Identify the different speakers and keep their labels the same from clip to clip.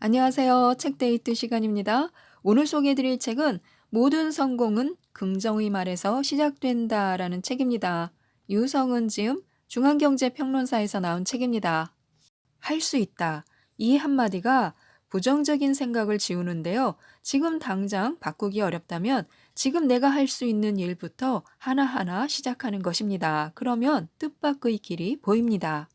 Speaker 1: 안녕하세요. 책데이트 시간입니다. 오늘 소개해드릴 책은 모든 성공은 긍정의 말에서 시작된다라는 책입니다. 유성은 지음 중앙경제평론사에서 나온 책입니다. 할 수 있다. 이 한마디가 부정적인 생각을 지우는데요. 지금 당장 바꾸기 어렵다면 지금 내가 할 수 있는 일부터 하나하나 시작하는 것입니다. 그러면 뜻밖의 길이 보입니다.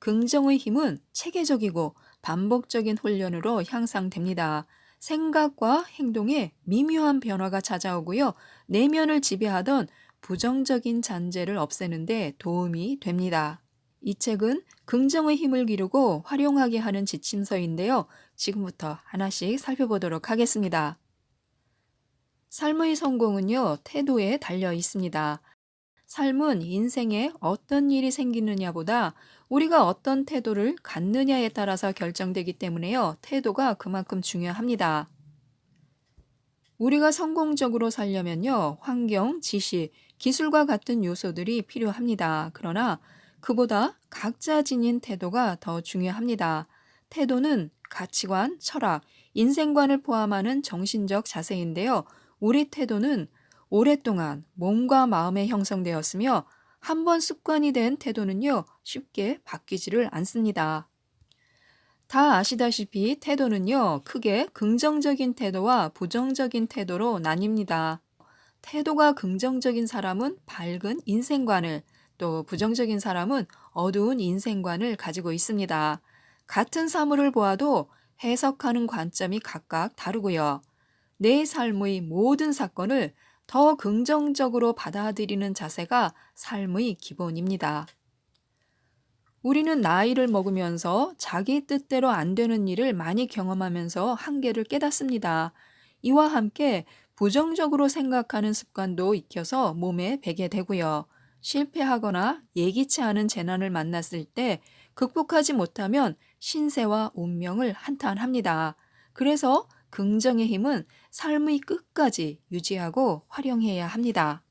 Speaker 1: 긍정의 힘은 체계적이고 반복적인 훈련으로 향상됩니다. 생각과 행동에 미묘한 변화가 찾아오고요. 내면을 지배하던 부정적인 잔재를 없애는데 도움이 됩니다. 이 책은 긍정의 힘을 기르고 활용하게 하는 지침서인데요. 지금부터 하나씩 살펴보도록 하겠습니다. 삶의 성공은요, 태도에 달려 있습니다. 삶은 인생에 어떤 일이 생기느냐보다 우리가 어떤 태도를 갖느냐에 따라서 결정되기 때문에요. 태도가 그만큼 중요합니다. 우리가 성공적으로 살려면요. 환경, 지식, 기술과 같은 요소들이 필요합니다. 그러나 그보다 각자 지닌 태도가 더 중요합니다. 태도는 가치관, 철학, 인생관을 포함하는 정신적 자세인데요. 우리 태도는 오랫동안 몸과 마음에 형성되었으며 한번 습관이 된 태도는요. 쉽게 바뀌지를 않습니다. 다 아시다시피 태도는요, 크게 긍정적인 태도와 부정적인 태도로 나뉩니다. 태도가 긍정적인 사람은 밝은 인생관을, 또 부정적인 사람은 어두운 인생관을 가지고 있습니다. 같은 사물을 보아도 해석하는 관점이 각각 다르고요. 내 삶의 모든 사건을 더 긍정적으로 받아들이는 자세가 삶의 기본입니다. 우리는 나이를 먹으면서 자기 뜻대로 안 되는 일을 많이 경험하면서 한계를 깨닫습니다. 이와 함께 부정적으로 생각하는 습관도 익혀서 몸에 배게 되고요. 실패하거나 예기치 않은 재난을 만났을 때 극복하지 못하면 신세와 운명을 한탄합니다. 그래서 긍정의 힘은 삶의 끝까지 유지하고 활용해야 합니다.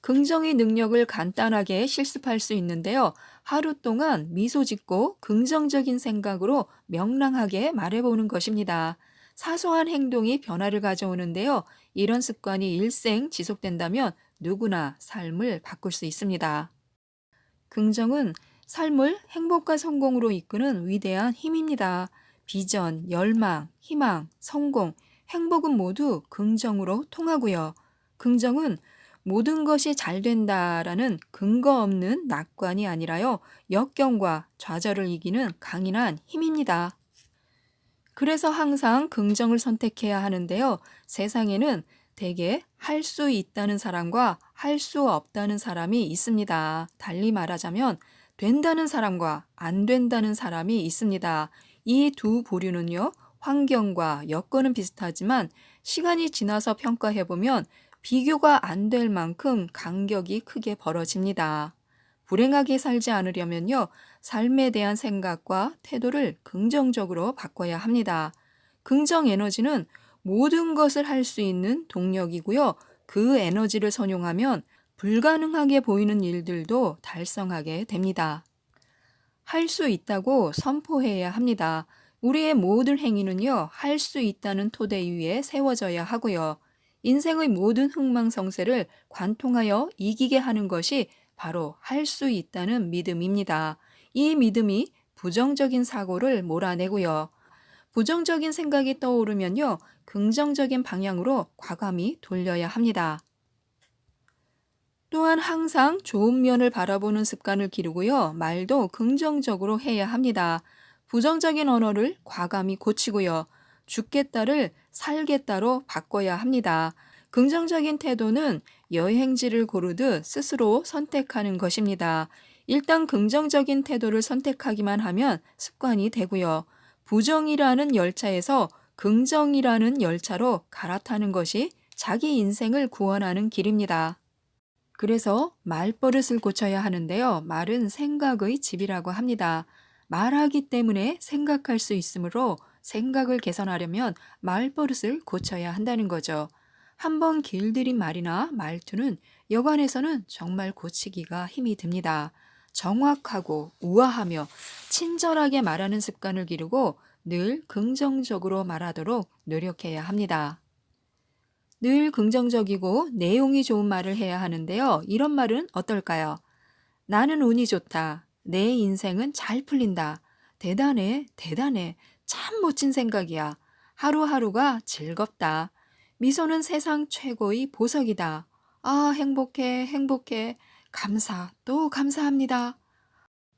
Speaker 1: 긍정의 능력을 간단하게 실습할 수 있는데요. 하루 동안 미소 짓고 긍정적인 생각으로 명랑하게 말해보는 것입니다. 사소한 행동이 변화를 가져오는데요. 이런 습관이 일생 지속된다면 누구나 삶을 바꿀 수 있습니다. 긍정은 삶을 행복과 성공으로 이끄는 위대한 힘입니다. 비전, 열망, 희망, 성공, 행복은 모두 긍정으로 통하고요. 긍정은 모든 것이 잘 된다라는 근거 없는 낙관이 아니라요. 역경과 좌절을 이기는 강인한 힘입니다. 그래서 항상 긍정을 선택해야 하는데요. 세상에는 대개 할 수 있다는 사람과 할 수 없다는 사람이 있습니다. 달리 말하자면 된다는 사람과 안 된다는 사람이 있습니다. 이 두 부류는요. 환경과 여건은 비슷하지만 시간이 지나서 평가해보면 비교가 안 될 만큼 간격이 크게 벌어집니다. 불행하게 살지 않으려면요. 삶에 대한 생각과 태도를 긍정적으로 바꿔야 합니다. 긍정 에너지는 모든 것을 할 수 있는 동력이고요. 그 에너지를 선용하면 불가능하게 보이는 일들도 달성하게 됩니다. 할 수 있다고 선포해야 합니다. 우리의 모든 행위는요, 할 수 있다는 토대 위에 세워져야 하고요. 인생의 모든 흥망성쇠를 관통하여 이기게 하는 것이 바로 할 수 있다는 믿음입니다. 이 믿음이 부정적인 사고를 몰아내고요. 부정적인 생각이 떠오르면요, 긍정적인 방향으로 과감히 돌려야 합니다. 또한 항상 좋은 면을 바라보는 습관을 기르고요. 말도 긍정적으로 해야 합니다. 부정적인 언어를 과감히 고치고요. 죽겠다를 살겠다로 바꿔야 합니다. 긍정적인 태도는 여행지를 고르듯 스스로 선택하는 것입니다. 일단 긍정적인 태도를 선택하기만 하면 습관이 되고요. 부정이라는 열차에서 긍정이라는 열차로 갈아타는 것이 자기 인생을 구원하는 길입니다. 그래서 말버릇을 고쳐야 하는데요. 말은 생각의 집이라고 합니다. 말하기 때문에 생각할 수 있으므로 생각을 개선하려면 말버릇을 고쳐야 한다는 거죠. 한번 길들인 말이나 말투는 여관에서는 정말 고치기가 힘이 듭니다. 정확하고 우아하며 친절하게 말하는 습관을 기르고 늘 긍정적으로 말하도록 노력해야 합니다. 늘 긍정적이고 내용이 좋은 말을 해야 하는데요. 이런 말은 어떨까요? 나는 운이 좋다. 내 인생은 잘 풀린다. 대단해, 대단해. 참 멋진 생각이야. 하루하루가 즐겁다. 미소는 세상 최고의 보석이다. 아, 행복해, 행복해. 감사, 또 감사합니다.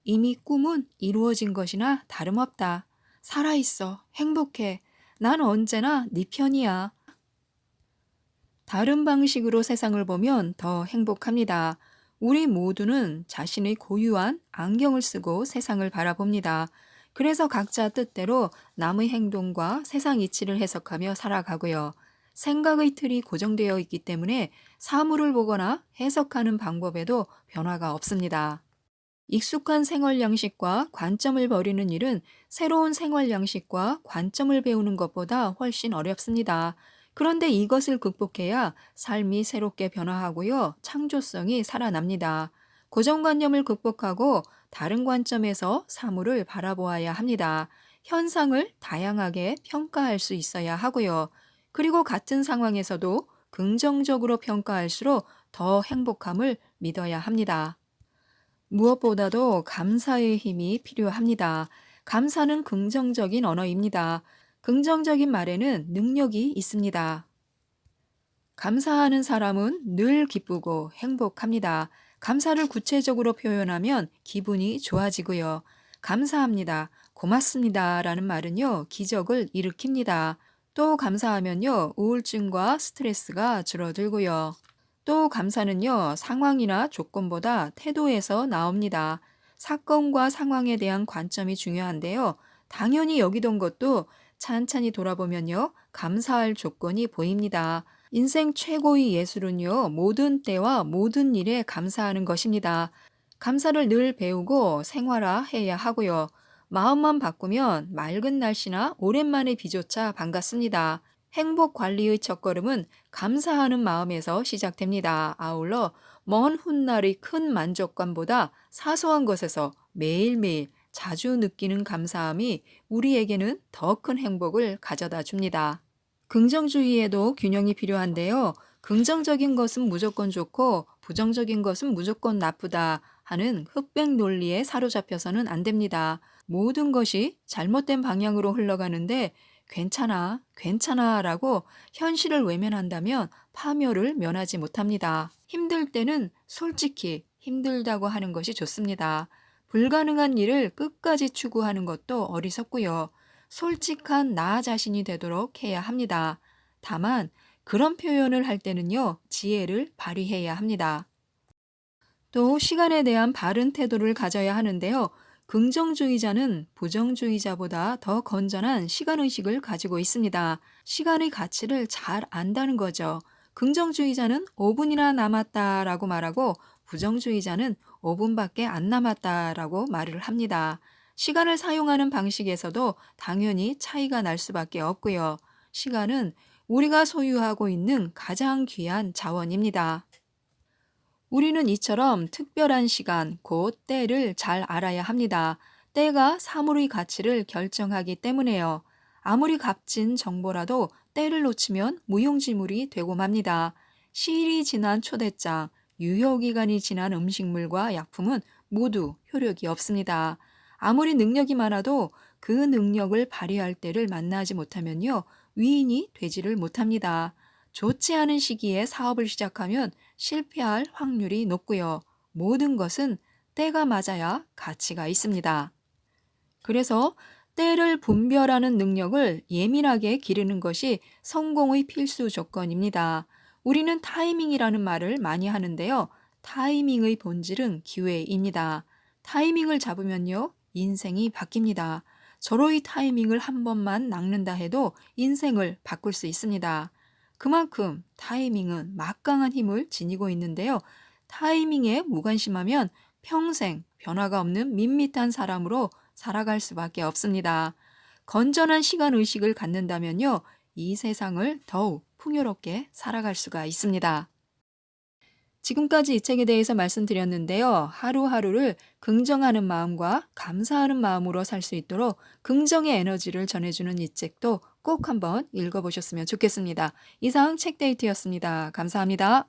Speaker 1: 이미 꿈은 이루어진 것이나 다름없다. 살아있어, 행복해. 난 언제나 네 편이야. 다른 방식으로 세상을 보면 더 행복합니다. 우리 모두는 자신의 고유한 안경을 쓰고 세상을 바라봅니다. 그래서 각자 뜻대로 남의 행동과 세상 이치를 해석하며 살아가고요. 생각의 틀이 고정되어 있기 때문에 사물을 보거나 해석하는 방법에도 변화가 없습니다. 익숙한 생활 양식과 관점을 버리는 일은 새로운 생활 양식과 관점을 배우는 것보다 훨씬 어렵습니다. 그런데 이것을 극복해야 삶이 새롭게 변화하고요, 창조성이 살아납니다. 고정관념을 극복하고 다른 관점에서 사물을 바라보아야 합니다. 현상을 다양하게 평가할 수 있어야 하고요. 그리고 같은 상황에서도 긍정적으로 평가할수록 더 행복함을 믿어야 합니다. 무엇보다도 감사의 힘이 필요합니다. 감사는 긍정적인 언어입니다. 긍정적인 말에는 능력이 있습니다. 감사하는 사람은 늘 기쁘고 행복합니다. 감사를 구체적으로 표현하면 기분이 좋아지고요. 감사합니다. 고맙습니다. 라는 말은요, 기적을 일으킵니다. 또 감사하면요, 우울증과 스트레스가 줄어들고요. 또 감사는요, 상황이나 조건보다 태도에서 나옵니다. 사건과 상황에 대한 관점이 중요한데요. 당연히 여기던 것도 찬찬히 돌아보면요, 감사할 조건이 보입니다. 인생 최고의 예술은요, 모든 때와 모든 일에 감사하는 것입니다. 감사를 늘 배우고 생활화해야 하고요. 마음만 바꾸면 맑은 날씨나 오랜만의 비조차 반갑습니다. 행복 관리의 첫걸음은 감사하는 마음에서 시작됩니다. 아울러 먼 훗날의 큰 만족감보다 사소한 것에서 매일매일 자주 느끼는 감사함이 우리에게는 더 큰 행복을 가져다 줍니다. 긍정주의에도 균형이 필요한데요. 긍정적인 것은 무조건 좋고 부정적인 것은 무조건 나쁘다 하는 흑백 논리에 사로잡혀서는 안 됩니다. 모든 것이 잘못된 방향으로 흘러가는데 괜찮아, 괜찮아 라고 현실을 외면한다면 파멸을 면하지 못합니다. 힘들 때는 솔직히 힘들다고 하는 것이 좋습니다. 불가능한 일을 끝까지 추구하는 것도 어리석고요. 솔직한 나 자신이 되도록 해야 합니다. 다만 그런 표현을 할 때는요, 지혜를 발휘해야 합니다. 또 시간에 대한 바른 태도를 가져야 하는데요. 긍정주의자는 부정주의자보다 더 건전한 시간의식을 가지고 있습니다. 시간의 가치를 잘 안다는 거죠. 긍정주의자는 5분이나 남았다라고 말하고 부정주의자는 5분밖에 안 남았다라고 말을 합니다. 시간을 사용하는 방식에서도 당연히 차이가 날 수밖에 없고요. 시간은 우리가 소유하고 있는 가장 귀한 자원입니다. 우리는 이처럼 특별한 시간, 곧 때를 잘 알아야 합니다. 때가 사물의 가치를 결정하기 때문에요. 아무리 값진 정보라도 때를 놓치면 무용지물이 되고 맙니다. 시일이 지난 초대장, 유효기간이 지난 음식물과 약품은 모두 효력이 없습니다. 아무리 능력이 많아도 그 능력을 발휘할 때를 만나지 못하면요, 위인이 되지를 못합니다. 좋지 않은 시기에 사업을 시작하면 실패할 확률이 높고요. 모든 것은 때가 맞아야 가치가 있습니다. 그래서 때를 분별하는 능력을 예민하게 기르는 것이 성공의 필수 조건입니다. 우리는 타이밍이라는 말을 많이 하는데요. 타이밍의 본질은 기회입니다. 타이밍을 잡으면요, 인생이 바뀝니다. 절호의 타이밍을 한 번만 낚는다 해도 인생을 바꿀 수 있습니다. 그만큼 타이밍은 막강한 힘을 지니고 있는데요. 타이밍에 무관심하면 평생 변화가 없는 밋밋한 사람으로 살아갈 수밖에 없습니다. 건전한 시간 의식을 갖는다면요, 이 세상을 더욱 풍요롭게 살아갈 수가 있습니다. 지금까지 이 책에 대해서 말씀드렸는데요. 하루하루를 긍정하는 마음과 감사하는 마음으로 살 수 있도록 긍정의 에너지를 전해주는 이 책도 꼭 한번 읽어보셨으면 좋겠습니다. 이상 책데이트였습니다. 감사합니다.